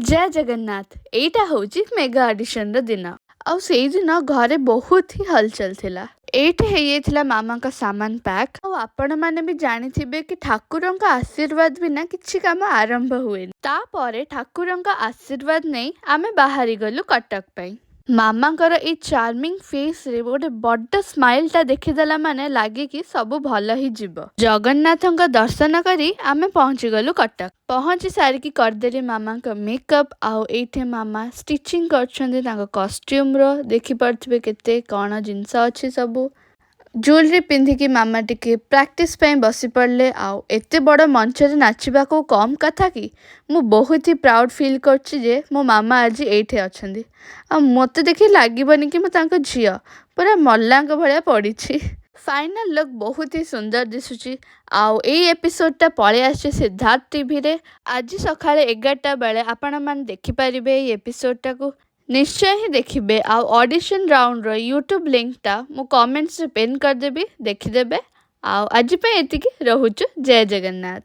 जय जगन्नाथ एईटा होउची mega audition रो दिन आउ सेई दिन घरे बहुत ही हलचल थिला। एइठे हेइଯାଇथिला मामा का सामान पैक आउ आपण माने भी जानिथिबे कि ठाकुरंक आशीर्वाद बिना किछि काम आरंभ हुएनि। तापरे ठाकुरंक आशीर्वाद नै आमे बाहरी गलु कटक पई। मामांकर ए चार्मिंग फेस रे गोटे बड़ स्माइल टा देखिदेला माने लागे कि सब भल ही जीव। जगन्नाथंक दर्शन करी आमे पहुंची गलु कटक। पहुंची सारिकी करदेली मामा का मेकअप आउ एठे मामा स्टिचिंग करछन्ते तांको कॉस्ट्यूम रो देखि परथिबे केते कोन जिंस अछि सब। ज्वेलरी पिंधिकी मामा टिके प्रैक्टिस पे बसी पड़ले आउ एते बड़ मंच रे नाचिबा को कम कथा कि मु बहुत ही प्राउड फील करछि जे मो मामा आज एठे अछंदी आ मते देखि लागिबनी कि मु तांको झियो पूरा मल्लांक भलिया पड़िछि। फाइनल लुक बहुत ही सुंदर दिसुची आउ ए एपिसोड टा पळे आछे सिद्धार्थ टीवी रे आज सकाळे 11टा बेले आपण मान देखि परिबे ए एपिसोड टा को निश्चय ही देखिबे। आउ ऑडिशन राउंड रो यूट्यूब लिंक टा मु कमेंट्स रे पिन कर देबी देखिदेबे। आउ आज पे एतिकी रहुछु। जय जगन्नाथ।